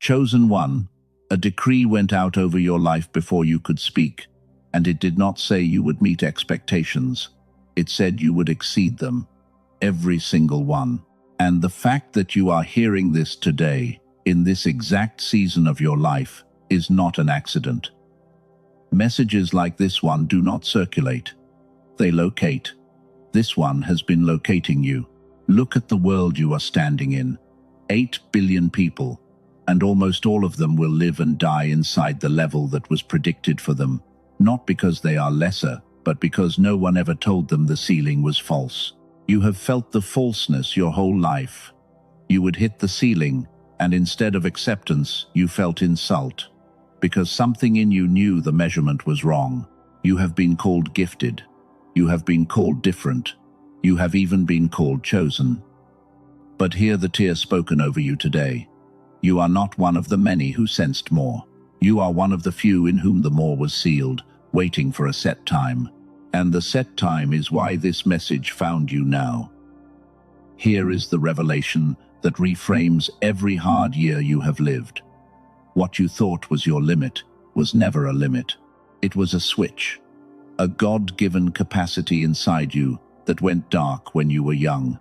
Chosen one, a decree went out over your life before you could speak, and it did not say you would meet expectations. It said you would exceed them, every single one. And the fact that you are hearing this today, in this exact season of your life, is not an accident. Messages like this one do not circulate. They locate. This one has been locating you. Look at the world you are standing in. 8 billion people, and almost all of them will live and die inside the level that was predicted for them, not because they are lesser, but because no one ever told them the ceiling was false. You have felt the falseness your whole life. You would hit the ceiling, and instead of acceptance, you felt insult, because something in you knew the measurement was wrong. You have been called gifted. You have been called different. You have even been called chosen. But hear the tear spoken over you today. You are not one of the many who sensed more. You are one of the few in whom the more was sealed, waiting for a set time. And the set time is why this message found you now. Here is the revelation that reframes every hard year you have lived. What you thought was your limit was never a limit. It was a switch, a God-given capacity inside you that went dark when you were young.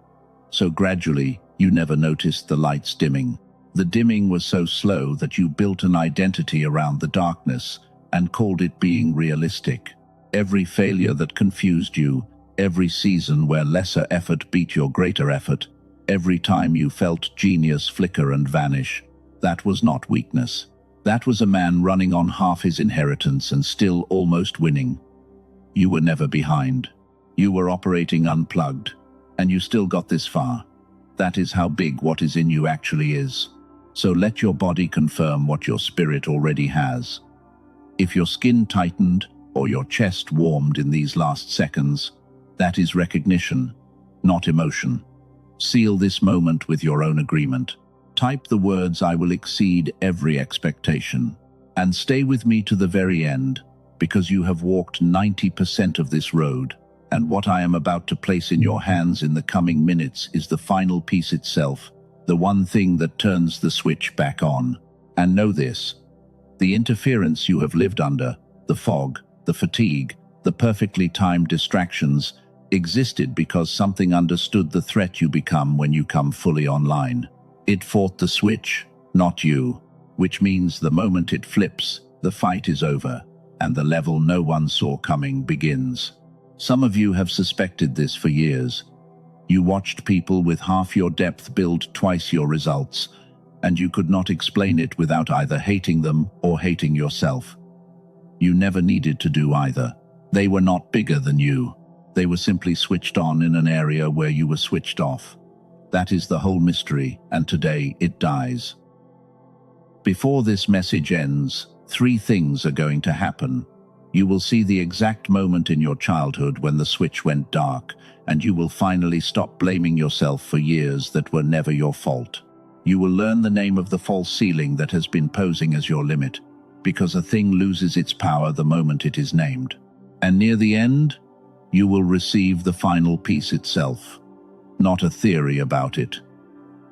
So gradually, you never noticed the lights dimming. The dimming was so slow that you built an identity around the darkness and called it being realistic. Every failure that confused you, every season where lesser effort beat your greater effort, every time you felt genius flicker and vanish, that was not weakness. That was a man running on half his inheritance and still almost winning. You were never behind. You were operating unplugged, and you still got this far. That is how big what is in you actually is. So let your body confirm what your spirit already has. If your skin tightened, or your chest warmed in these last seconds, that is recognition, not emotion. Seal this moment with your own agreement. Type the words "I will exceed every expectation," and stay with me to the very end, because you have walked 90% of this road, and what I am about to place in your hands in the coming minutes is the final piece itself, the one thing that turns the switch back on. And know this: the interference you have lived under, the fog, the fatigue, the perfectly timed distractions, existed because something understood the threat you become when you come fully online. It fought the switch, not you, which means the moment it flips, the fight is over, and the level no one saw coming begins. Some of you have suspected this for years. You watched people with half your depth build twice your results, and you could not explain it without either hating them or hating yourself. You never needed to do either. They were not bigger than you. They were simply switched on in an area where you were switched off. That is the whole mystery, and today it dies. Before this message ends, 3 things are going to happen. You will see the exact moment in your childhood when the switch went dark, and you will finally stop blaming yourself for years that were never your fault. You will learn the name of the false ceiling that has been posing as your limit, because a thing loses its power the moment it is named. And near the end, you will receive the final piece itself, not a theory about it.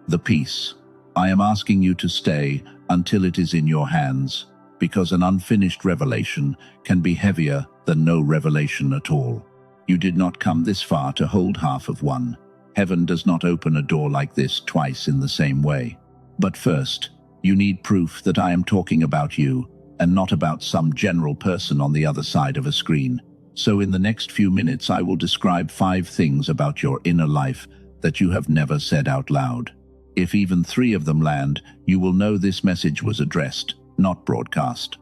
The piece. I am asking you to stay until it is in your hands, because an unfinished revelation can be heavier than no revelation at all. You did not come this far to hold half of one. Heaven does not open a door like this twice in the same way. But first, you need proof that I am talking about you, and not about some general person on the other side of a screen. So in the next few minutes I will describe 5 things about your inner life that you have never said out loud. If even 3 of them land, you will know this message was addressed, not broadcast.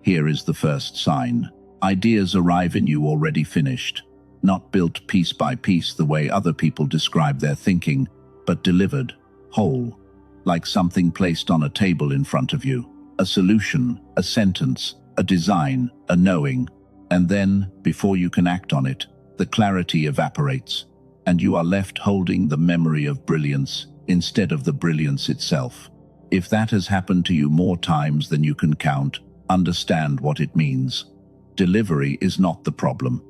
Here is the first sign. Ideas arrive in you already finished, not built piece by piece the way other people describe their thinking, but delivered, whole, like something placed on a table in front of you. A solution, a sentence, a design, a knowing. And then, before you can act on it, the clarity evaporates, and you are left holding the memory of brilliance instead of the brilliance itself. If that has happened to you more times than you can count, understand what it means. Delivery is not the problem.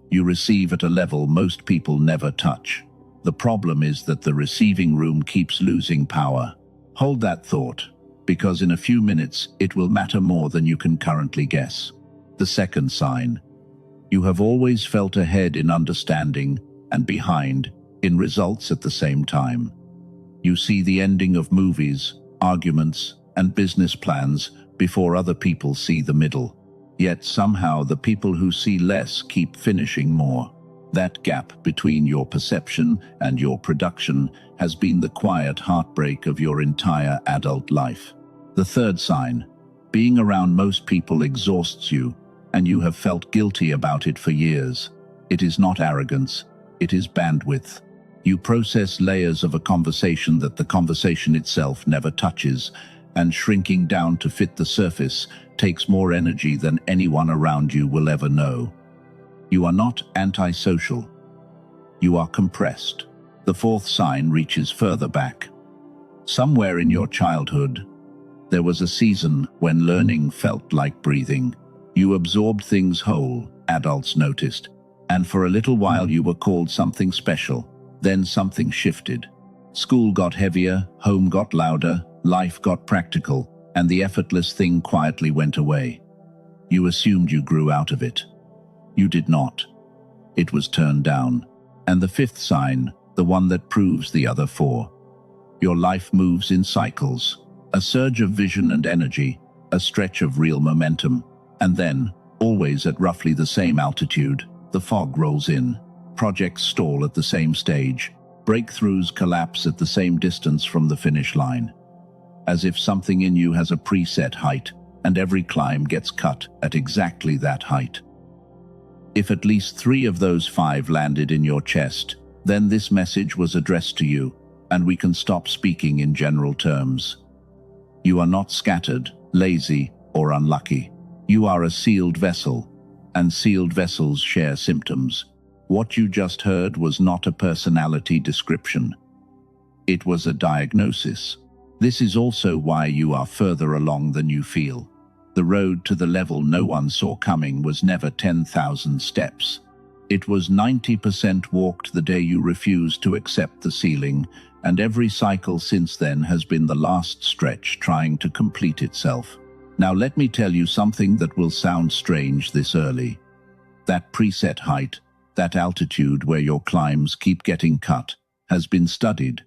You receive at a level most people never touch. The problem is that the receiving room keeps losing power. Hold that thought, because in a few minutes it will matter more than you can currently guess. The second sign. You have always felt ahead in understanding and behind in results at the same time. You see the ending of movies, arguments, and business plans before other people see the middle. Yet somehow the people who see less keep finishing more. That gap between your perception and your production has been the quiet heartbreak of your entire adult life. The third sign. Being around most people exhausts you, and you have felt guilty about it for years. It is not arrogance, it is bandwidth. You process layers of a conversation that the conversation itself never touches, and shrinking down to fit the surface takes more energy than anyone around you will ever know. You are not antisocial. You are compressed. The fourth sign reaches further back. Somewhere in your childhood, there was a season when learning felt like breathing. You absorbed things whole, adults noticed, and for a little while you were called something special. Then something shifted. School got heavier, home got louder, life got practical, and the effortless thing quietly went away. You assumed you grew out of it. You did not. It was turned down. And the fifth sign, the one that proves the other four. Your life moves in cycles. A surge of vision and energy, a stretch of real momentum, and then, always at roughly the same altitude, the fog rolls in. Projects stall at the same stage. Breakthroughs collapse at the same distance from the finish line. As if something in you has a preset height, and every climb gets cut at exactly that height. If at least 3 of those 5 landed in your chest, then this message was addressed to you, and we can stop speaking in general terms. You are not scattered, lazy, or unlucky. You are a sealed vessel, and sealed vessels share symptoms. What you just heard was not a personality description. It was a diagnosis. This is also why you are further along than you feel. The road to the level no one saw coming was never 10,000 steps. It was 90% walked the day you refused to accept the ceiling, and every cycle since then has been the last stretch trying to complete itself. Now let me tell you something that will sound strange this early. That preset height, that altitude where your climbs keep getting cut, has been studied.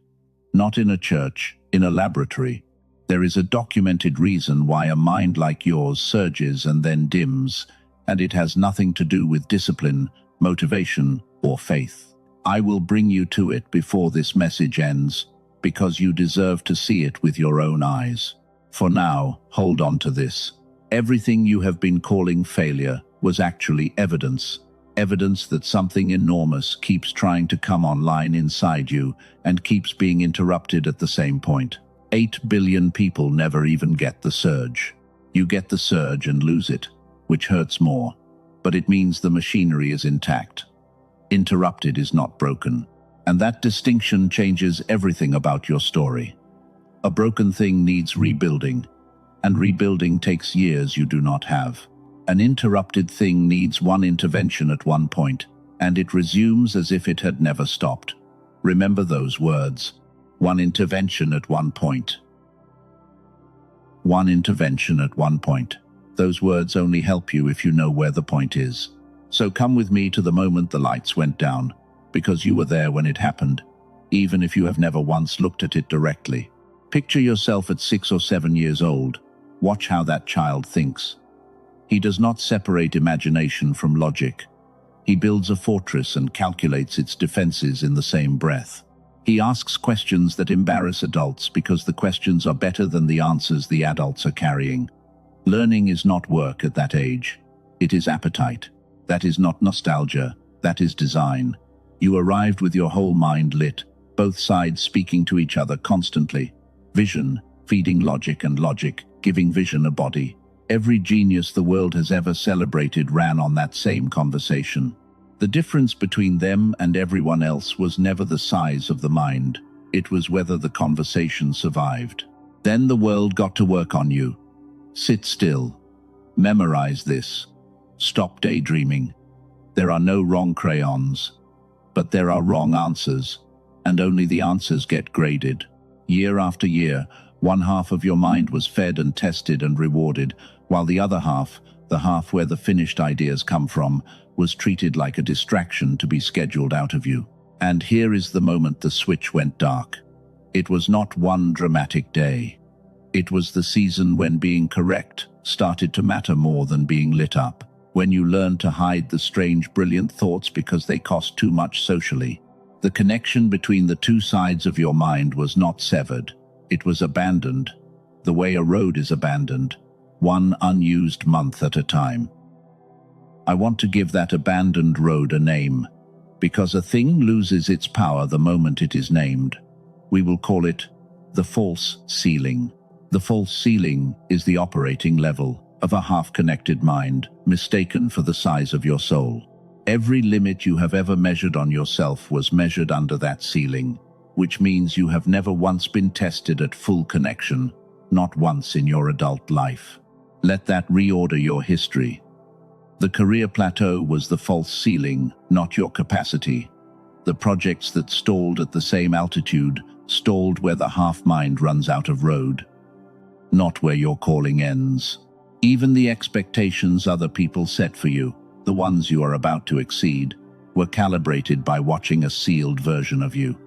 Not in a church, in a laboratory. There is a documented reason why a mind like yours surges and then dims, and it has nothing to do with discipline, motivation, or faith. I will bring you to it before this message ends, because you deserve to see it with your own eyes. For now, hold on to this. Everything you have been calling failure was actually evidence. Evidence that something enormous keeps trying to come online inside you and keeps being interrupted at the same point. 8 billion people never even get the surge. You get the surge and lose it, which hurts more, but it means the machinery is intact. Interrupted is not broken, and that distinction changes everything about your story. A broken thing needs rebuilding, and rebuilding takes years you do not have. An interrupted thing needs one intervention at one point, and it resumes as if it had never stopped. Remember those words. One intervention at one point. One intervention at one point. Those words only help you if you know where the point is. So come with me to the moment the lights went down, because you were there when it happened, even if you have never once looked at it directly. Picture yourself at 6 or 7 years old. Watch how that child thinks. He does not separate imagination from logic. He builds a fortress and calculates its defenses in the same breath. He asks questions that embarrass adults because the questions are better than the answers the adults are carrying. Learning is not work at that age. It is appetite. That is not nostalgia. That is design. You arrived with your whole mind lit, both sides speaking to each other constantly. Vision, feeding logic, and logic, giving vision a body. Every genius the world has ever celebrated ran on that same conversation. The difference between them and everyone else was never the size of the mind. It was whether the conversation survived. Then the world got to work on you. Sit still. Memorize this. Stop daydreaming. There are no wrong crayons, but there are wrong answers, and only the answers get graded. Year after year, One half of your mind was fed and tested and rewarded, while the other half, the half where the finished ideas come from, was treated like a distraction to be scheduled out of you. And here is the moment the switch went dark. It was not one dramatic day. It was the season when being correct started to matter more than being lit up, when you learned to hide the strange, brilliant thoughts because they cost too much socially. The connection between the two sides of your mind was not severed. It was abandoned, the way a road is abandoned, one unused month at a time. I want to give that abandoned road a name, because a thing loses its power the moment it is named. We will call it the false ceiling. The false ceiling is the operating level of a half-connected mind, mistaken for the size of your soul. Every limit you have ever measured on yourself was measured under that ceiling, which means you have never once been tested at full connection, not once in your adult life. Let that reorder your history. The career plateau was the false ceiling, not your capacity. The projects that stalled at the same altitude stalled where the half-mind runs out of road, not where your calling ends. Even the expectations other people set for you, the ones you are about to exceed, were calibrated by watching a sealed version of you.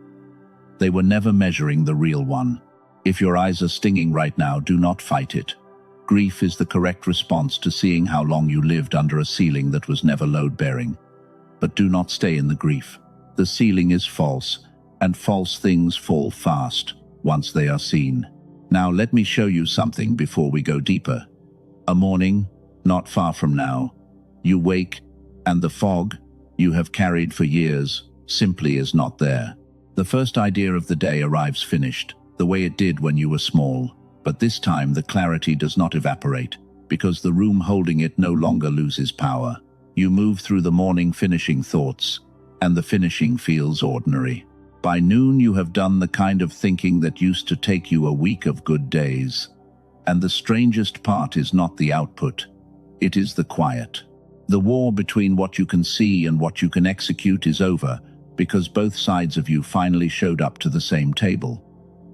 They were never measuring the real one. If your eyes are stinging right now, do not fight it. Grief is the correct response to seeing how long you lived under a ceiling that was never load-bearing. But do not stay in the grief. The ceiling is false, and false things fall fast once they are seen. Now let me show you something before we go deeper. A morning, not far from now, you wake, and the fog you have carried for years simply is not there. The first idea of the day arrives finished, the way it did when you were small. But this time the clarity does not evaporate, because the room holding it no longer loses power. You move through the morning finishing thoughts, and the finishing feels ordinary. By noon you have done the kind of thinking that used to take you a week of good days. And the strangest part is not the output, it is the quiet. The war between what you can see and what you can execute is over, because both sides of you finally showed up to the same table.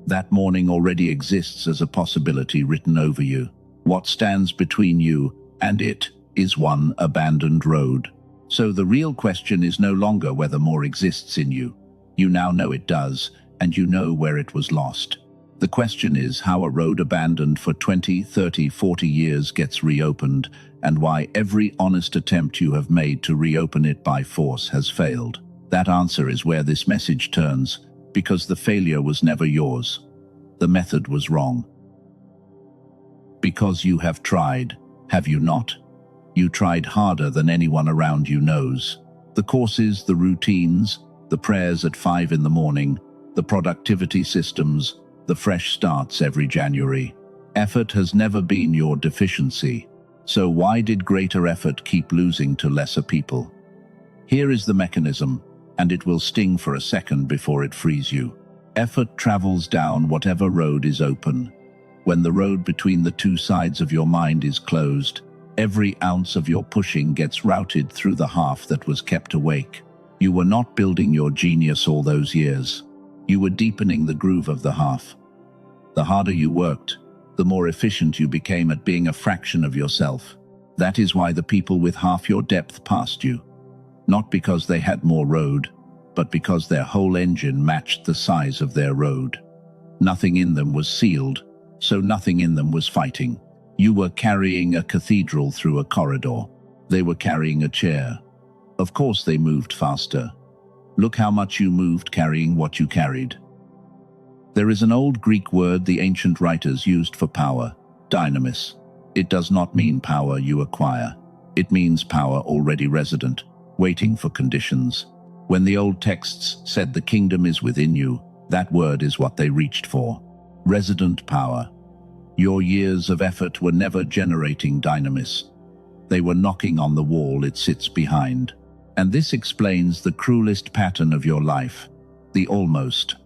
That morning already exists as a possibility written over you. What stands between you and it is one abandoned road. So the real question is no longer whether more exists in you. You now know it does, and you know where it was lost. The question is how a road abandoned for 20, 30, 40 years gets reopened, and why every honest attempt you have made to reopen it by force has failed. That answer is where this message turns, because the failure was never yours. The method was wrong. Because you have tried, have you not? You tried harder than anyone around you knows. The courses, the routines, the prayers at 5 in the morning, the productivity systems, the fresh starts every January. Effort has never been your deficiency. So why did greater effort keep losing to lesser people? Here is the mechanism, and it will sting for a second before it frees you. Effort travels down whatever road is open. When the road between the two sides of your mind is closed, every ounce of your pushing gets routed through the half that was kept awake. You were not building your genius all those years. You were deepening the groove of the half. The harder you worked, the more efficient you became at being a fraction of yourself. That is why the people with half your depth passed you. Not because they had more road, but because their whole engine matched the size of their road. Nothing in them was sealed, so nothing in them was fighting. You were carrying a cathedral through a corridor. They were carrying a chair. Of course they moved faster. Look how much you moved carrying what you carried. There is an old Greek word the ancient writers used for power, dynamis. It does not mean power you acquire. It means power already resident, waiting for conditions. When the old texts said the kingdom is within you, that word is what they reached for. Resident power. Your years of effort were never generating dynamis. They were knocking on the wall it sits behind. And this explains the cruelest pattern of your life. The almost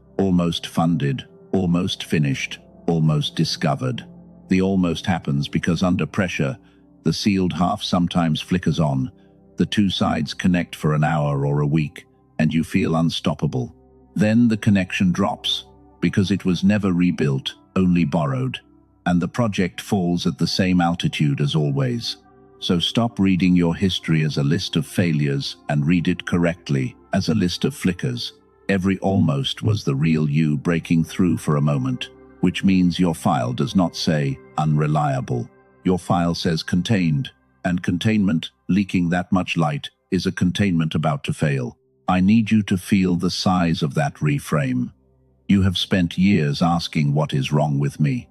funded, almost finished, almost discovered. The almost happens because under pressure, the sealed half sometimes flickers on. The two sides connect for an hour or a week, and you feel unstoppable. Then the connection drops, because it was never rebuilt, only borrowed, and the project falls at the same altitude as always. So stop reading your history as a list of failures and read it correctly as a list of flickers. Every almost was the real you breaking through for a moment, which means your file does not say unreliable. Your file says contained, and containment, leaking that much light, is a containment about to fail. I need you to feel the size of that reframe. You have spent years asking what is wrong with me.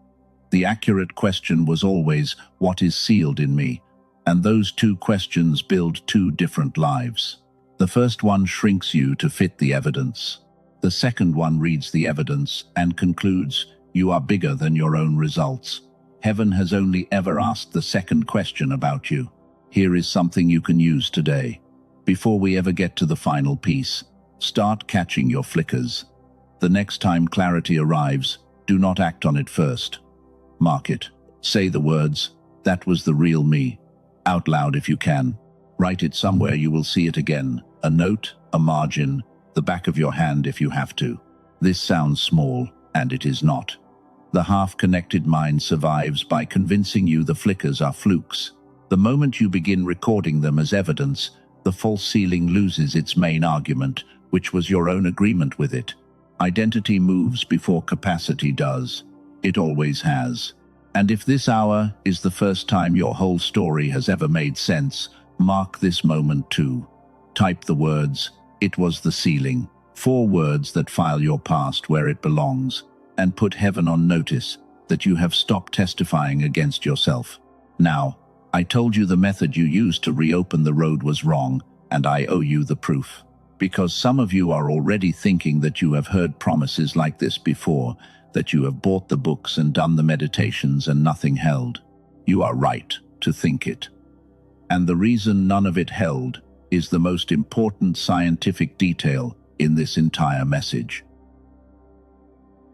The accurate question was always, what is sealed in me? And those two questions build two different lives. The first one shrinks you to fit the evidence. The second one reads the evidence and concludes, you are bigger than your own results. Heaven has only ever asked the second question about you. Here is something you can use today. Before we ever get to the final piece, start catching your flickers. The next time clarity arrives, do not act on it first. Mark it. Say the words, that was the real me, out loud if you can. Write it somewhere you will see it again. A note, a margin, the back of your hand if you have to. This sounds small, and it is not. The half-connected mind survives by convincing you the flickers are flukes. The moment you begin recording them as evidence, the false ceiling loses its main argument, which was your own agreement with it. Identity moves before capacity does. It always has. And if this hour is the first time your whole story has ever made sense, mark this moment too. Type the words, it was the ceiling, 4 words that file your past where it belongs, and put heaven on notice that you have stopped testifying against yourself. Now, I told you the method you used to reopen the road was wrong, and I owe you the proof. Because some of you are already thinking that you have heard promises like this before, that you have bought the books and done the meditations and nothing held. You are right to think it. And the reason none of it held is the most important scientific detail in this entire message.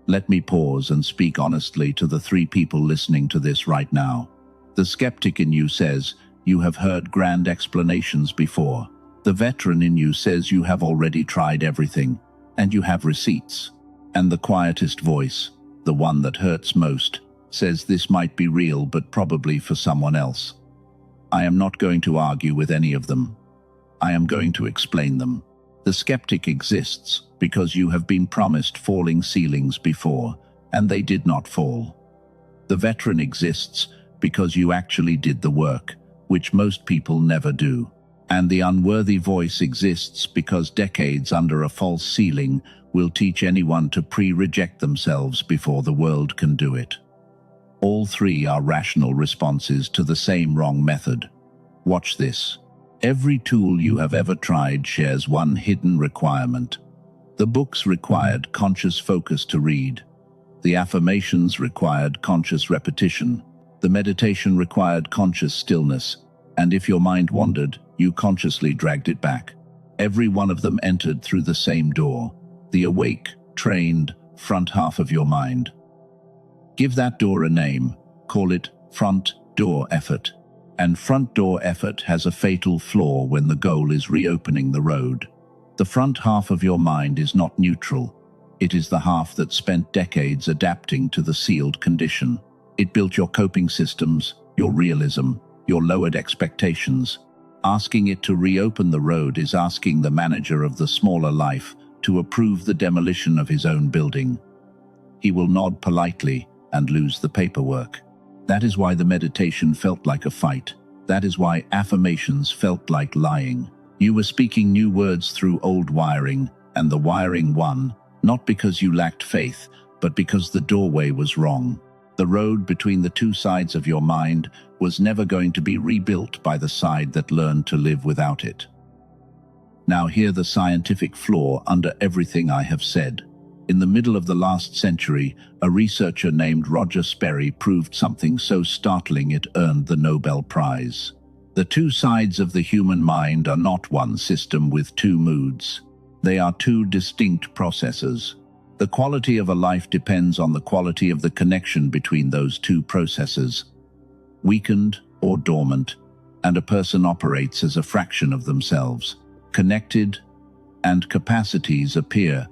Let me pause and speak honestly to the 3 people listening to this right now. The skeptic in you says you have heard grand explanations before. The veteran in you says you have already tried everything, and you have receipts. And the quietest voice, the one that hurts most, says this might be real but probably for someone else. I am not going to argue with any of them. I am going to explain them. The skeptic exists because you have been promised falling ceilings before, and they did not fall. The veteran exists because you actually did the work, which most people never do. And the unworthy voice exists because decades under a false ceiling will teach anyone to pre-reject themselves before the world can do it. All 3 are rational responses to the same wrong method. Watch this. Every tool you have ever tried shares one hidden requirement. The books required conscious focus to read. The affirmations required conscious repetition. The meditation required conscious stillness. And if your mind wandered, you consciously dragged it back. Every one of them entered through the same door, the awake, trained, front half of your mind. Give that door a name. Call it front door effort. And front door effort has a fatal flaw when the goal is reopening the road. The front half of your mind is not neutral. It is the half that spent decades adapting to the sealed condition. It built your coping systems, your realism, your lowered expectations. Asking it to reopen the road is asking the manager of the smaller life to approve the demolition of his own building. He will nod politely and lose the paperwork. That is why the meditation felt like a fight. That is why affirmations felt like lying. You were speaking new words through old wiring, and the wiring won, not because you lacked faith, but because the doorway was wrong. The road between the 2 sides of your mind was never going to be rebuilt by the side that learned to live without it. Now hear the scientific flaw under everything I have said. In the middle of the last century, a researcher named Roger Sperry proved something so startling it earned the Nobel Prize. The 2 sides of the human mind are not one system with 2 moods. They are 2 distinct processes. The quality of a life depends on the quality of the connection between those 2 processes. Weakened or dormant, and a person operates as a fraction of themselves. Connected, and capacities appear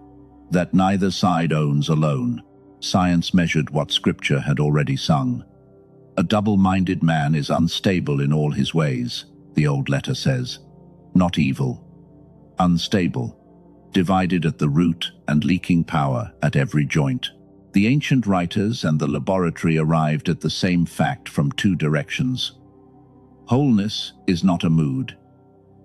that neither side owns alone. Science measured what Scripture had already sung. A double-minded man is unstable in all his ways, the old letter says. Not evil. Unstable. Divided at the root and leaking power at every joint. The ancient writers and the laboratory arrived at the same fact from two directions. Wholeness is not a mood.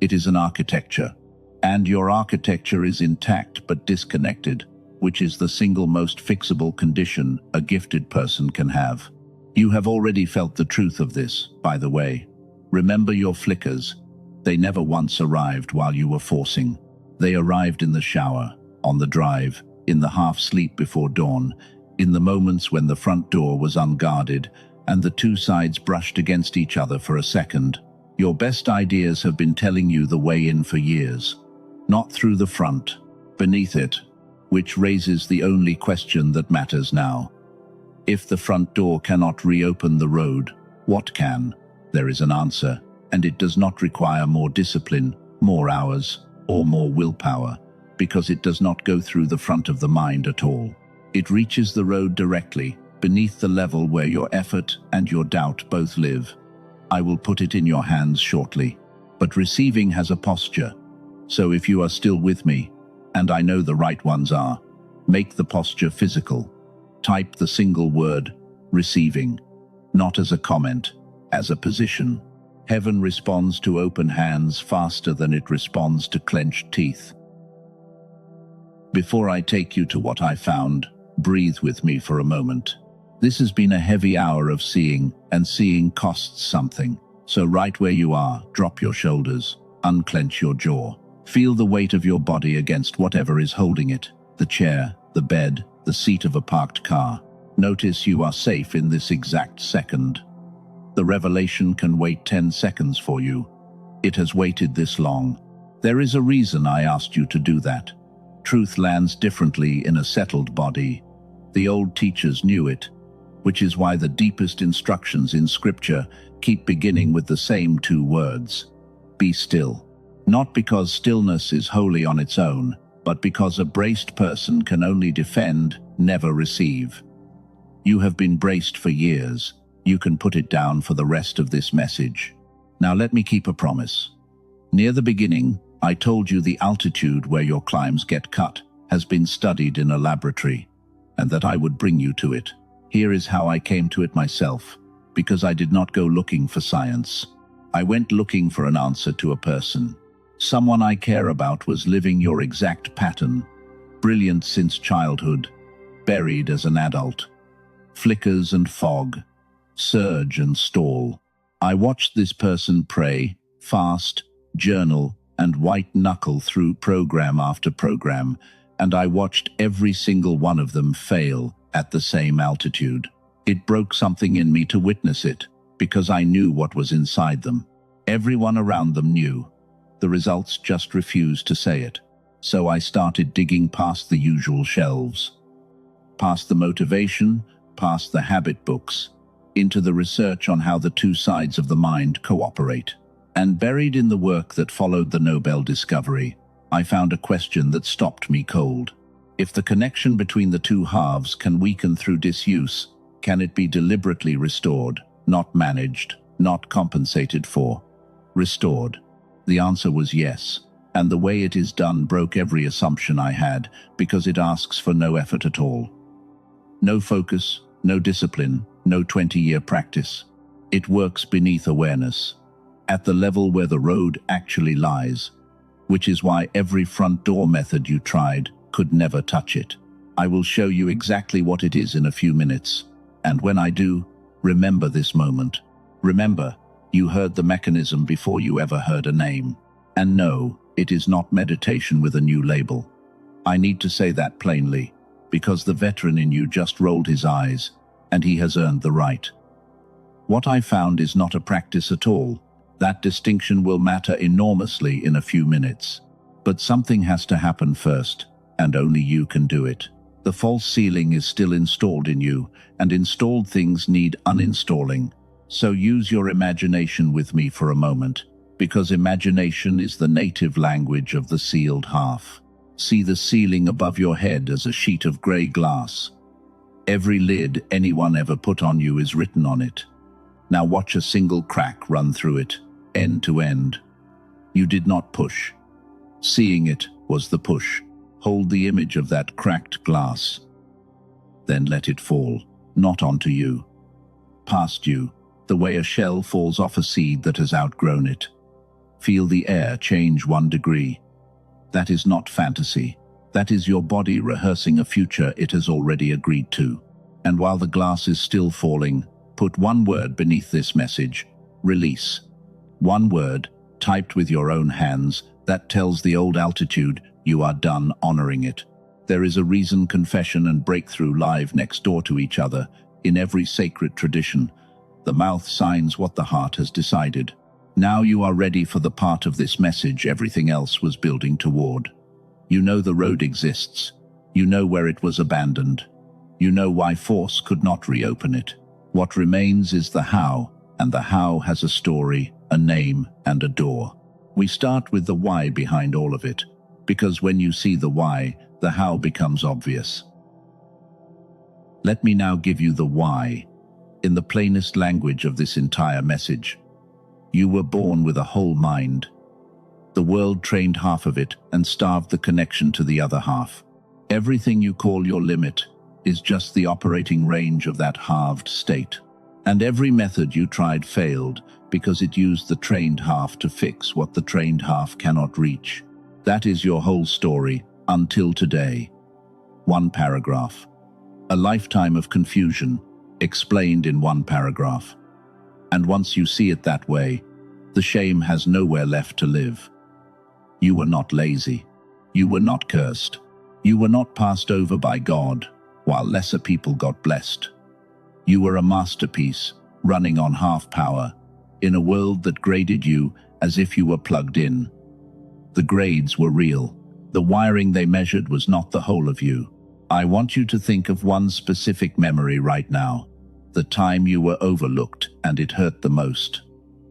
It is an architecture. And your architecture is intact but disconnected, which is the single most fixable condition a gifted person can have. You have already felt the truth of this, by the way. Remember your flickers. They never once arrived while you were forcing. They arrived in the shower, on the drive, in the half-sleep before dawn, in the moments when the front door was unguarded and the two sides brushed against each other for a second. Your best ideas have been telling you the way in for years. Not through the front, beneath it, which raises the only question that matters now. If the front door cannot reopen the road, what can? There is an answer, and it does not require more discipline, more hours, or more willpower, because it does not go through the front of the mind at all. It reaches the road directly, beneath the level where your effort and your doubt both live. I will put it in your hands shortly, but receiving has a posture. So if you are still with me, and I know the right ones are, make the posture physical. Type the single word, receiving, not as a comment, as a position. Heaven responds to open hands faster than it responds to clenched teeth. Before I take you to what I found, breathe with me for a moment. This has been a heavy hour of seeing, and seeing costs something. So right where you are, drop your shoulders, unclench your jaw. Feel the weight of your body against whatever is holding it, the chair, the bed, the seat of a parked car. Notice you are safe in this exact second. The revelation can wait 10 seconds for you. It has waited this long. There is a reason I asked you to do that. Truth lands differently in a settled body. The old teachers knew it, which is why the deepest instructions in Scripture keep beginning with the same two words. Be still. Not because stillness is holy on its own, but because a braced person can only defend, never receive. You have been braced for years. You can put it down for the rest of this message. Now let me keep a promise. Near the beginning, I told you the altitude where your climbs get cut has been studied in a laboratory, and that I would bring you to it. Here is how I came to it myself, because I did not go looking for science. I went looking for an answer to a person. Someone I care about was living your exact pattern, brilliant since childhood, buried as an adult. Flickers and fog, surge and stall. I watched this person pray, fast, journal, and white-knuckle through program after program, and I watched every single one of them fail at the same altitude. It broke something in me to witness it, because I knew what was inside them. Everyone around them knew. The results just refused to say it. So I started digging past the usual shelves, past the motivation, past the habit books, into the research on how the two sides of the mind cooperate. And buried in the work that followed the Nobel discovery, I found a question that stopped me cold. If the connection between the two halves can weaken through disuse, can it be deliberately restored, not managed, not compensated for? Restored. The answer was yes, and the way it is done broke every assumption I had, because it asks for no effort at all. No focus, no discipline, no 20-year practice. It works beneath awareness, at the level where the road actually lies, which is why every front door method you tried could never touch it. I will show you exactly what it is in a few minutes, and when I do, remember this moment. Remember, you heard the mechanism before you ever heard a name. And no, it is not meditation with a new label. I need to say that plainly, because the veteran in you just rolled his eyes, and he has earned the right. What I found is not a practice at all. That distinction will matter enormously in a few minutes. But something has to happen first, and only you can do it. The false ceiling is still installed in you, and installed things need uninstalling. So use your imagination with me for a moment, because imagination is the native language of the sealed half. See the ceiling above your head as a sheet of grey glass. Every lid anyone ever put on you is written on it. Now watch a single crack run through it, end to end. You did not push. Seeing it was the push. Hold the image of that cracked glass. Then let it fall, not onto you, past you, the way a shell falls off a seed that has outgrown it. Feel the air change 1 degree. That is not fantasy. That is your body rehearsing a future it has already agreed to. And while the glass is still falling, put one word beneath this message: release. One word, typed with your own hands, that tells the old altitude you are done honoring it. There is a reason confession and breakthrough live next door to each other. In every sacred tradition, the mouth signs what the heart has decided. Now you are ready for the part of this message everything else was building toward. You know the road exists. You know where it was abandoned. You know why force could not reopen it. What remains is the how, and the how has a story, a name, and a door. We start with the why behind all of it, because when you see the why, the how becomes obvious. Let me now give you the why, in the plainest language of this entire message. You were born with a whole mind. The world trained half of it and starved the connection to the other half. Everything you call your limit is just the operating range of that halved state. And every method you tried failed because it used the trained half to fix what the trained half cannot reach. That is your whole story until today. One paragraph. A lifetime of confusion, explained in one paragraph. And once you see it that way, the shame has nowhere left to live. You were not lazy. You were not cursed. You were not passed over by God, while lesser people got blessed. You were a masterpiece, running on half power, in a world that graded you as if you were plugged in. The grades were real. The wiring they measured was not the whole of you. I want you to think of one specific memory right now. The time you were overlooked and it hurt the most.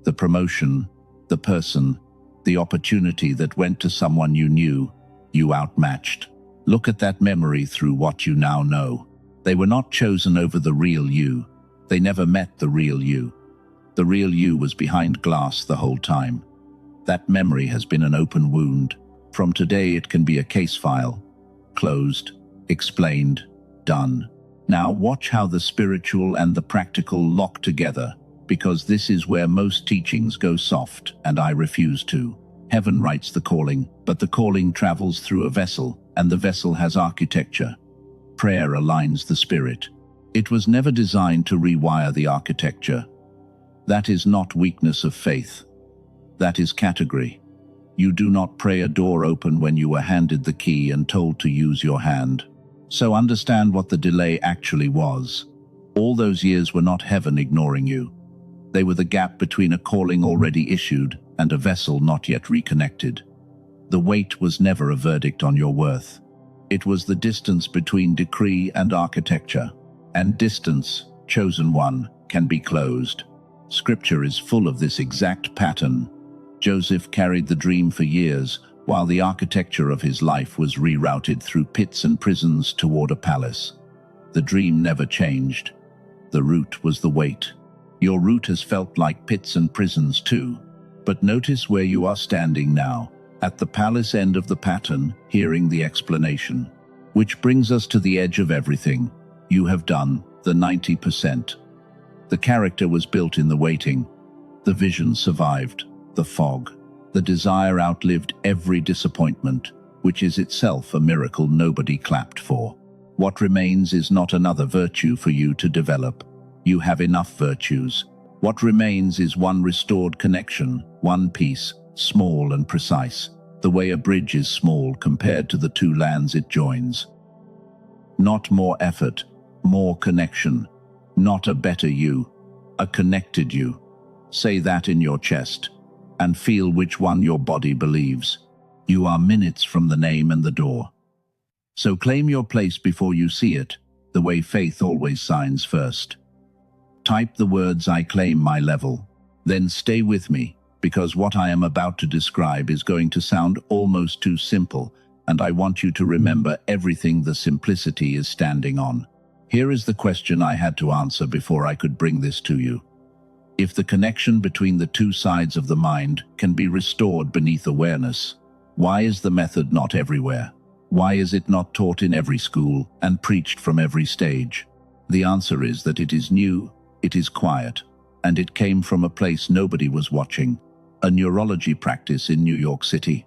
The promotion, the person, the opportunity that went to someone you knew, you outmatched. Look at that memory through what you now know. They were not chosen over the real you. They never met the real you. The real you was behind glass the whole time. That memory has been an open wound. From today it can be a case file. Closed, explained, done. Now watch how the spiritual and the practical lock together, because this is where most teachings go soft, and I refuse to. Heaven writes the calling, but the calling travels through a vessel, and the vessel has architecture. Prayer aligns the spirit. It was never designed to rewire the architecture. That is not weakness of faith. That is category. You do not pray a door open when you were handed the key and told to use your hand. So understand what the delay actually was. All those years were not heaven ignoring you. They were the gap between a calling already issued and a vessel not yet reconnected. The wait was never a verdict on your worth. It was the distance between decree and architecture. And distance, chosen one, can be closed. Scripture is full of this exact pattern. Joseph carried the dream for years, while the architecture of his life was rerouted through pits and prisons toward a palace. The dream never changed. The route was the wait. Your route has felt like pits and prisons too. But notice where you are standing now, at the palace end of the pattern, hearing the explanation. Which brings us to the edge of everything. You have done the 90%. The character was built in the waiting. The vision survived. The fog. The desire outlived every disappointment, which is itself a miracle nobody clapped for. What remains is not another virtue for you to develop. You have enough virtues. What remains is one restored connection, one piece, small and precise, the way a bridge is small compared to the two lands it joins. Not more effort, more connection. Not a better you, a connected you. Say that in your chest, and feel which one your body believes. You are minutes from the name and the door. So claim your place before you see it, the way faith always signs first. Type the words "I claim my level." Then stay with me, because what I am about to describe is going to sound almost too simple, and I want you to remember everything the simplicity is standing on. Here is the question I had to answer before I could bring this to you. If the connection between the two sides of the mind can be restored beneath awareness, why is the method not everywhere? Why is it not taught in every school and preached from every stage? The answer is that it is new, it is quiet, and it came from a place nobody was watching, a neurology practice in New York City.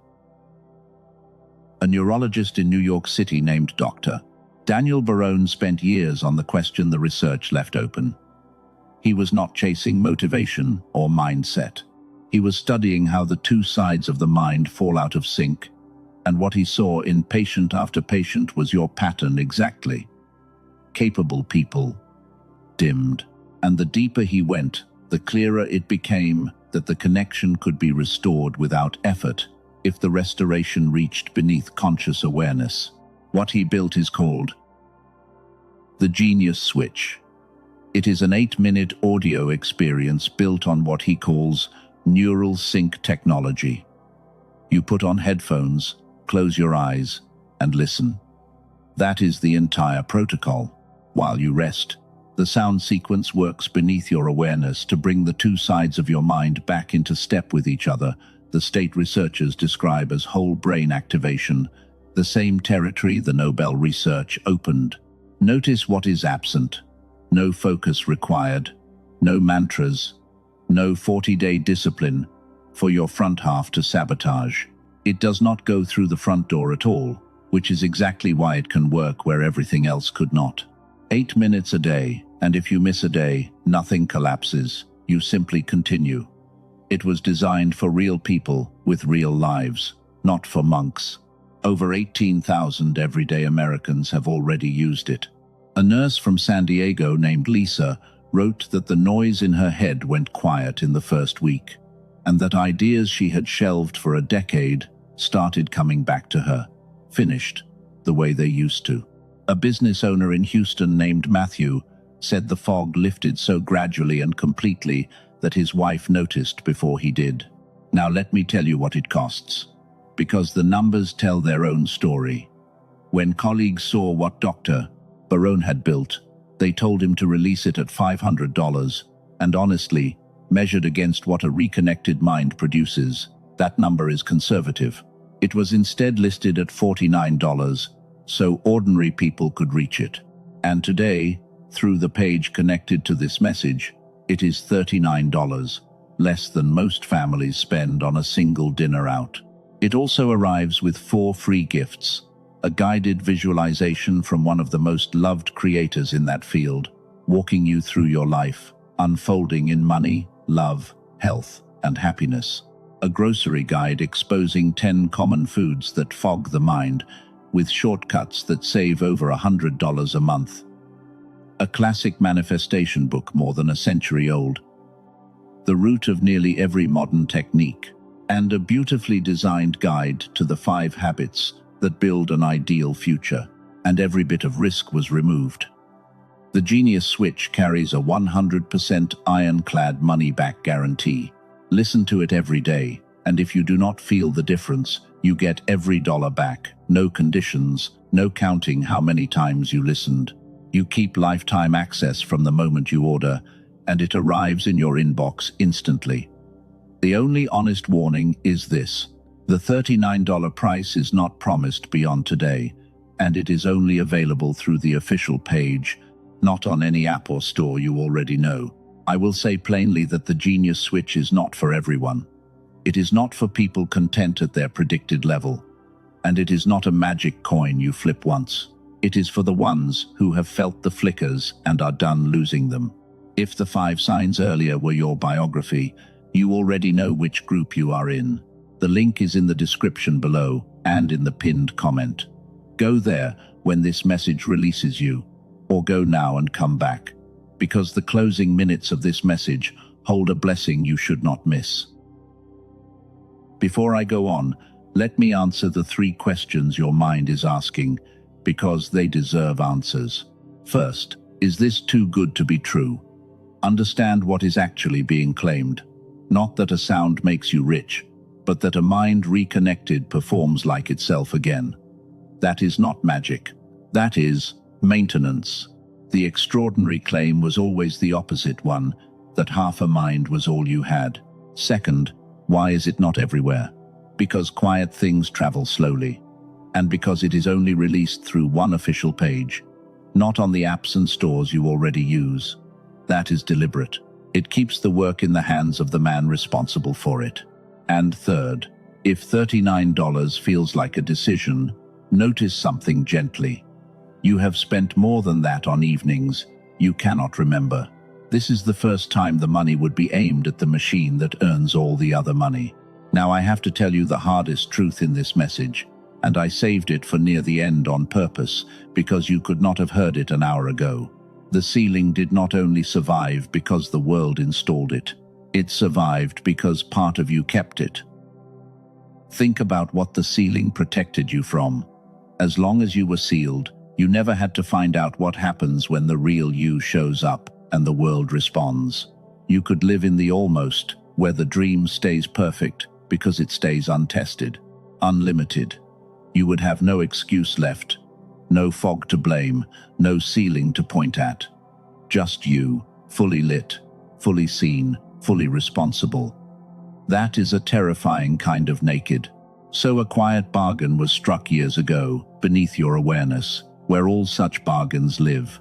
A neurologist in New York City named Dr. Daniel Barone spent years on the question the research left open. He was not chasing motivation or mindset. He was studying how the two sides of the mind fall out of sync, and what he saw in patient after patient was your pattern exactly. Capable people dimmed, and the deeper he went, the clearer it became that the connection could be restored without effort if the restoration reached beneath conscious awareness. What he built is called the Genius Switch. It is an 8-minute audio experience built on what he calls neural sync technology. You put on headphones, close your eyes, and listen. That is the entire protocol. While you rest, the sound sequence works beneath your awareness to bring the two sides of your mind back into step with each other, the state researchers describe as whole brain activation, the same territory the Nobel research opened. Notice what is absent. No focus required, no mantras, no 40-day discipline for your front half to sabotage. It does not go through the front door at all, which is exactly why it can work where everything else could not. 8 minutes a day, and if you miss a day, nothing collapses. You simply continue. It was designed for real people with real lives, not for monks. Over 18,000 everyday Americans have already used it. A nurse from San Diego named Lisa wrote that the noise in her head went quiet in the first week, and that ideas she had shelved for a decade started coming back to her, finished, the way they used to. A business owner in Houston named Matthew said the fog lifted so gradually and completely that his wife noticed before he did. Now let me tell you what it costs, because the numbers tell their own story. When colleagues saw what Dr. Barone had built, they told him to release it at $500, and honestly, measured against what a reconnected mind produces, that number is conservative. It was instead listed at $49, so ordinary people could reach it. And today, through the page connected to this message, it is $39, less than most families spend on a single dinner out. It also arrives with 4 free gifts: a guided visualization from one of the most loved creators in that field, walking you through your life, unfolding in money, love, health, and happiness. A grocery guide exposing 10 common foods that fog the mind, with shortcuts that save over $100 a month. A classic manifestation book more than a century old, the root of nearly every modern technique, and a beautifully designed guide to the 5 habits that build an ideal future, and every bit of risk was removed. The Genius Switch carries a 100% ironclad money-back guarantee. Listen to it every day, and if you do not feel the difference, you get every dollar back. No conditions, no counting how many times you listened. You keep lifetime access from the moment you order, and it arrives in your inbox instantly. The only honest warning is this: the $39 price is not promised beyond today, and it is only available through the official page, not on any app or store you already know. I will say plainly that the Genius Switch is not for everyone. It is not for people content at their predicted level, and it is not a magic coin you flip once. It is for the ones who have felt the flickers and are done losing them. If the 5 signs earlier were your biography, you already know which group you are in. The link is in the description below and in the pinned comment. Go there when this message releases you, or go now and come back, because the closing minutes of this message hold a blessing you should not miss. Before I go on, let me answer the 3 questions your mind is asking, because they deserve answers. First, is this too good to be true? Understand what is actually being claimed. Not that a sound makes you rich, but that a mind reconnected performs like itself again. That is not magic. That is maintenance. The extraordinary claim was always the opposite one, that half a mind was all you had. Second, why is it not everywhere? Because quiet things travel slowly, and because it is only released through one official page, not on the apps and stores you already use. That is deliberate. It keeps the work in the hands of the man responsible for it. And third, if $39 feels like a decision, notice something gently. You have spent more than that on evenings you cannot remember. This is the first time the money would be aimed at the machine that earns all the other money. Now I have to tell you the hardest truth in this message, and I saved it for near the end on purpose because you could not have heard it an hour ago. The ceiling did not only survive because the world installed it. It survived because part of you kept it. Think about what the ceiling protected you from. As long as you were sealed, you never had to find out what happens when the real you shows up and the world responds. You could live in the almost, where the dream stays perfect because it stays untested, unlimited. You would have no excuse left, no fog to blame, no ceiling to point at. Just you, fully lit, fully seen, fully responsible. That is a terrifying kind of naked. So a quiet bargain was struck years ago, beneath your awareness, where all such bargains live.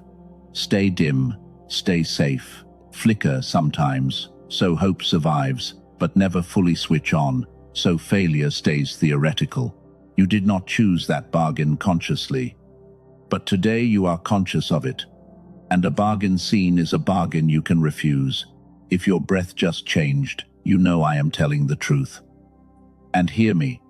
Stay dim, stay safe, flicker sometimes, so hope survives, but never fully switch on, so failure stays theoretical. You did not choose that bargain consciously, but today you are conscious of it. And a bargain seen is a bargain you can refuse. If your breath just changed, you know I am telling the truth. And hear me,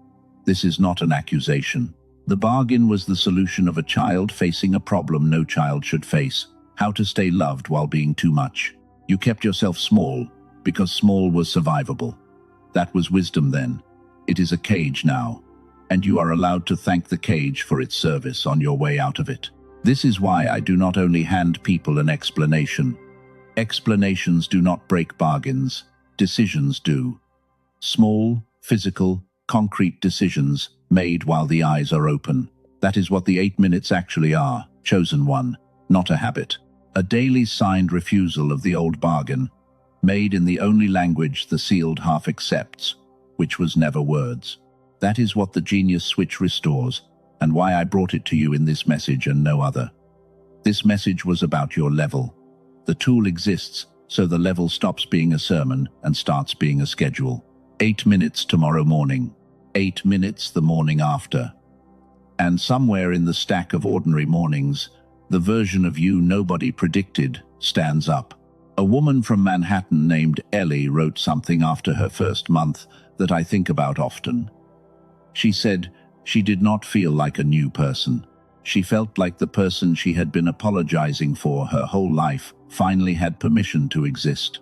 this is not an accusation. The bargain was the solution of a child facing a problem no child should face: how to stay loved while being too much. You kept yourself small, because small was survivable. That was wisdom then. It is a cage now, and you are allowed to thank the cage for its service on your way out of it. This is why I do not only hand people an explanation. Explanations do not break bargains, decisions do. Small, physical, concrete decisions made while the eyes are open. That is what the 8 minutes actually are, chosen one, not a habit. A daily signed refusal of the old bargain, made in the only language the sealed half accepts, which was never words. That is what the genius switch restores, and why I brought it to you in this message and no other. This message was about your level. The tool exists, so the level stops being a sermon and starts being a schedule. 8 minutes tomorrow morning, 8 minutes the morning after. And somewhere in the stack of ordinary mornings, the version of you nobody predicted stands up. A woman from Manhattan named Ellie wrote something after her first month that I think about often. She said she did not feel like a new person. She felt like the person she had been apologizing for her whole life finally had permission to exist.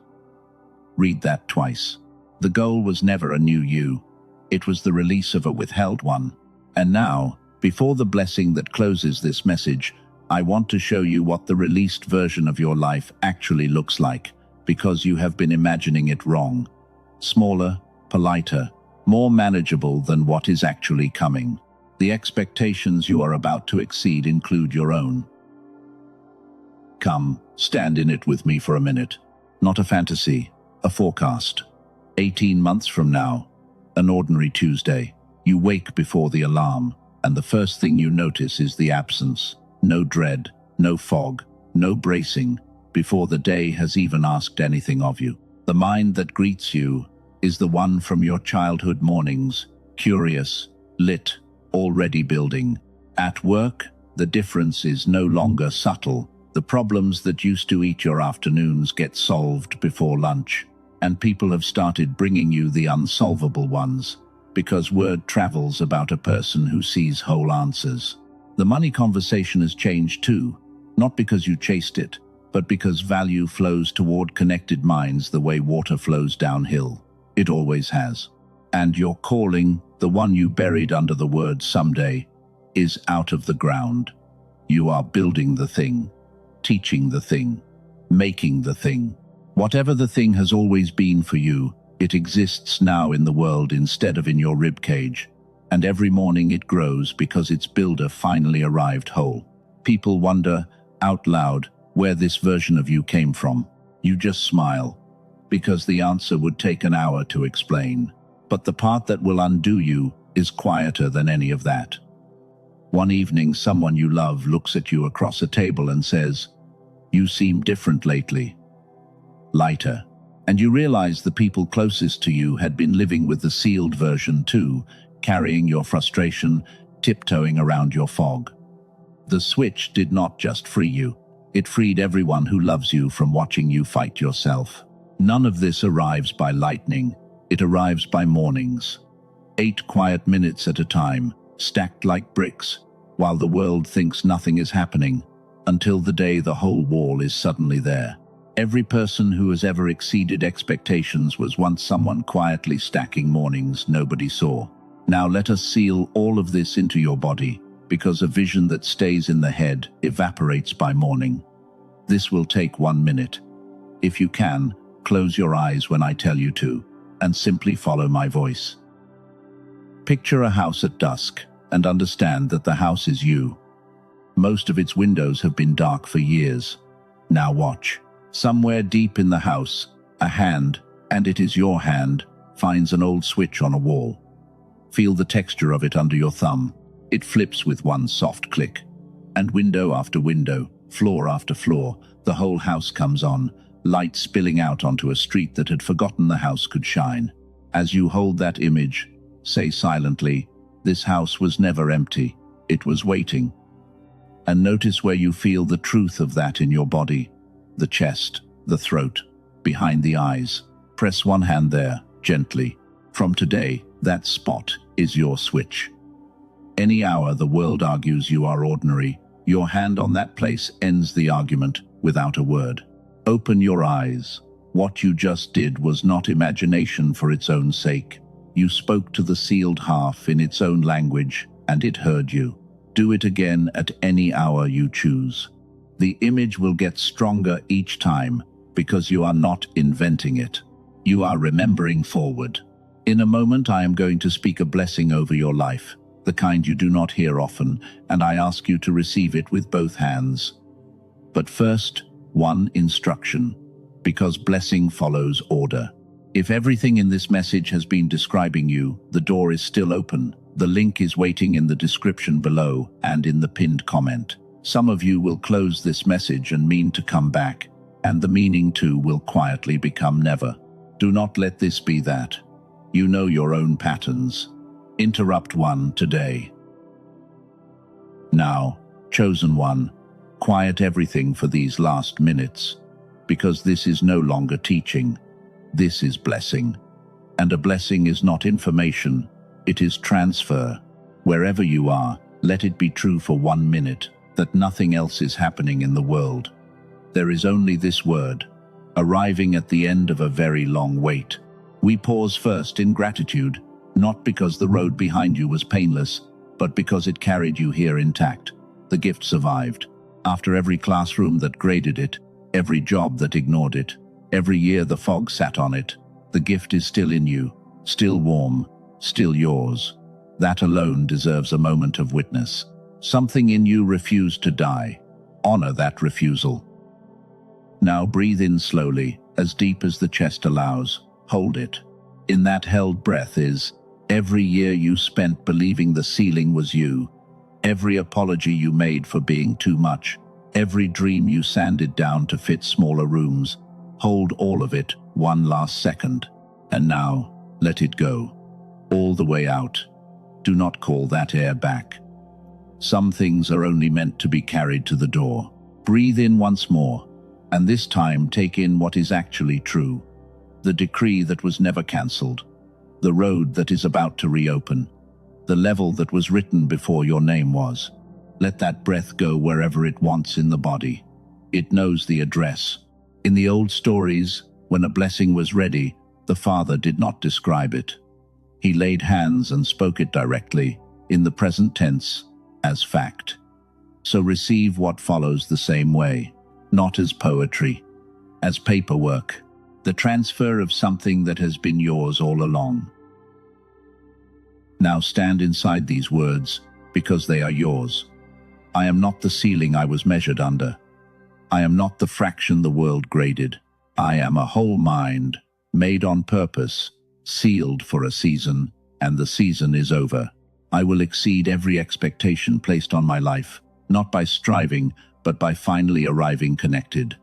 Read that twice. The goal was never a new you. It was the release of a withheld one. And now, before the blessing that closes this message, I want to show you what the released version of your life actually looks like, because you have been imagining it wrong. Smaller, politer, more manageable than what is actually coming. The expectations you are about to exceed include your own. Come, stand in it with me for a minute. Not a fantasy, a forecast. 18 months from now, an ordinary Tuesday, you wake before the alarm, and the first thing you notice is the absence. No dread, no fog, no bracing, before the day has even asked anything of you. The mind that greets you is the one from your childhood mornings, curious, lit, already building. At work, the difference is no longer subtle. The problems that used to eat your afternoons get solved before lunch, and people have started bringing you the unsolvable ones, because word travels about a person who sees whole answers. The money conversation has changed too, not because you chased it, but because value flows toward connected minds the way water flows downhill. It always has. And your calling, the one you buried under the word someday, is out of the ground. You are building the thing, teaching the thing, making the thing. Whatever the thing has always been for you, it exists now in the world instead of in your ribcage. And every morning it grows because its builder finally arrived whole. People wonder, out loud, where this version of you came from. You just smile, because the answer would take an hour to explain. But the part that will undo you is quieter than any of that. One evening, someone you love looks at you across a table and says, "You seem different lately. Lighter." And you realize the people closest to you had been living with the sealed version too, carrying your frustration, tiptoeing around your fog. The switch did not just free you. It freed everyone who loves you from watching you fight yourself. None of this arrives by lightning. It arrives by mornings. 8 quiet minutes at a time, stacked like bricks, while the world thinks nothing is happening, until the day the whole wall is suddenly there. Every person who has ever exceeded expectations was once someone quietly stacking mornings nobody saw. Now let us seal all of this into your body, because a vision that stays in the head evaporates by morning. This will take 1 minute. If you can, close your eyes when I tell you to, and simply follow my voice. Picture a house at dusk, and understand that the house is you. Most of its windows have been dark for years. Now watch. Somewhere deep in the house, a hand, and it is your hand, finds an old switch on a wall. Feel the texture of it under your thumb. It flips with one soft click. And window after window, floor after floor, the whole house comes on, light spilling out onto a street that had forgotten the house could shine. As you hold that image, say silently, "This house was never empty, it was waiting." And notice where you feel the truth of that in your body. The chest, the throat, behind the eyes. Press one hand there, gently. From today, that spot is your switch. Any hour the world argues you are ordinary, your hand on that place ends the argument without a word. Open your eyes. What you just did was not imagination for its own sake. You spoke to the sealed half in its own language, and it heard you. Do it again at any hour you choose. The image will get stronger each time, because you are not inventing it. You are remembering forward. In a moment I am going to speak a blessing over your life, the kind you do not hear often, and I ask you to receive it with both hands. But first, one instruction, because blessing follows order. If everything in this message has been describing you, the door is still open. The link is waiting in the description below and in the pinned comment. Some of you will close this message and mean to come back, and the meaning too will quietly become never. Do not let this be that. You know your own patterns. Interrupt one today. Now, chosen one, quiet everything for these last minutes, because this is no longer teaching. This is blessing. And a blessing is not information, it is transfer. Wherever you are, let it be true for 1 minute, that nothing else is happening in the world. There is only this word, arriving at the end of a very long wait. We pause first in gratitude, not because the road behind you was painless, but because it carried you here intact. The gift survived. After every classroom that graded it, every job that ignored it, every year the fog sat on it, the gift is still in you, still warm, still yours. That alone deserves a moment of witness. Something in you refused to die. Honor that refusal. Now breathe in slowly, as deep as the chest allows. Hold it. In that held breath is every year you spent believing the ceiling was you, every apology you made for being too much, every dream you sanded down to fit smaller rooms. Hold all of it 1 last second. And now, let it go. All the way out. Do not call that air back. Some things are only meant to be carried to the door. Breathe in once more, and this time take in what is actually true. The decree that was never cancelled. The road that is about to reopen. The level that was written before your name was. Let that breath go wherever it wants in the body. It knows the address. In the old stories, when a blessing was ready, the Father did not describe it. He laid hands and spoke it directly, in the present tense, as fact. So receive what follows the same way, not as poetry, as paperwork, the transfer of something that has been yours all along. Now stand inside these words, because they are yours. I am not the ceiling I was measured under. I am not the fraction the world graded. I am a whole mind, made on purpose, sealed for a season, and the season is over. I will exceed every expectation placed on my life, not by striving, but by finally arriving connected.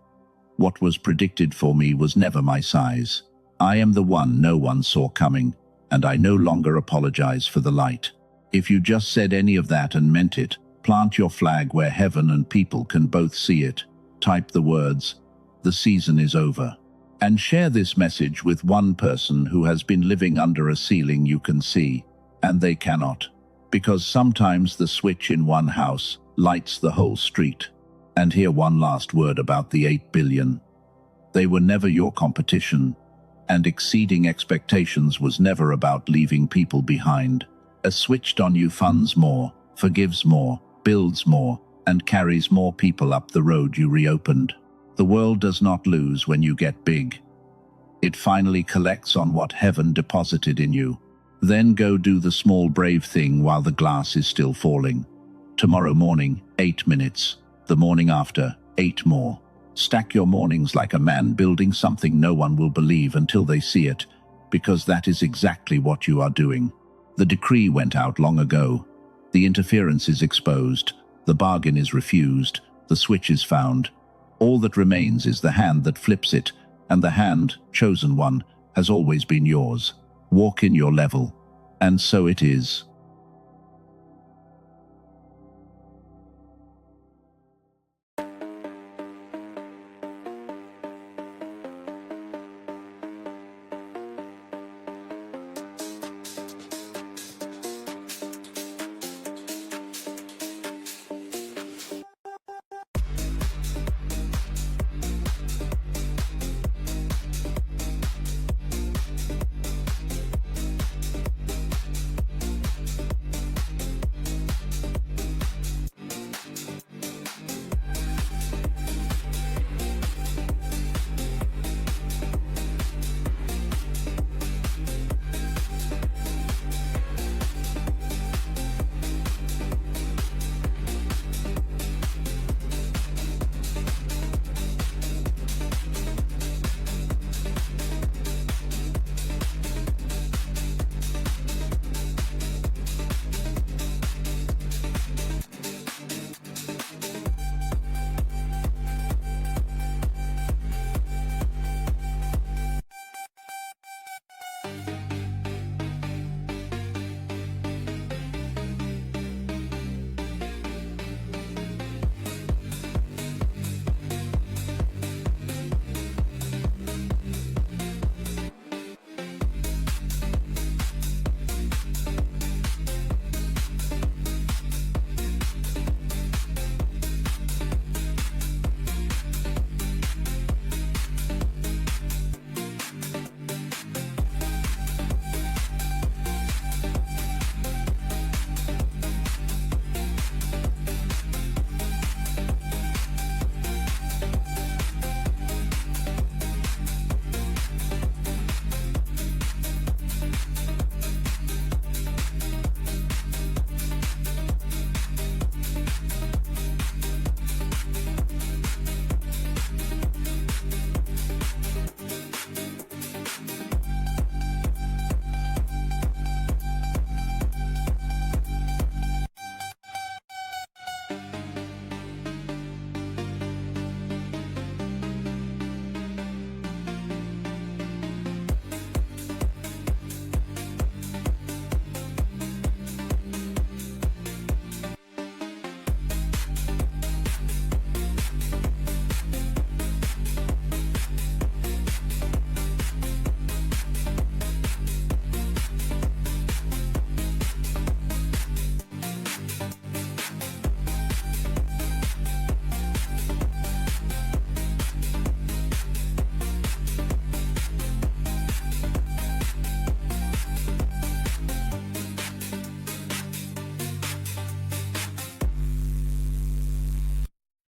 What was predicted for me was never my size. I am the one no one saw coming, and I no longer apologize for the light. If you just said any of that and meant it, plant your flag where heaven and people can both see it. Type the words, "The season is over," and share this message with one person who has been living under a ceiling you can see, and they cannot. Because sometimes the switch in one house lights the whole street. And here one last word about the 8 billion. They were never your competition, and exceeding expectations was never about leaving people behind. A switched on you funds more, forgives more, builds more, and carries more people up the road you reopened. The world does not lose when you get big. It finally collects on what heaven deposited in you. Then go do the small brave thing while the glass is still falling. Tomorrow morning, 8 minutes. The morning after, 8 more. Stack your mornings like a man building something no one will believe until they see it, because that is exactly what you are doing. The decree went out long ago. The interference is exposed. The bargain is refused. The switch is found. All that remains is the hand that flips it, and the hand, chosen one, has always been yours. Walk in your level. And so it is.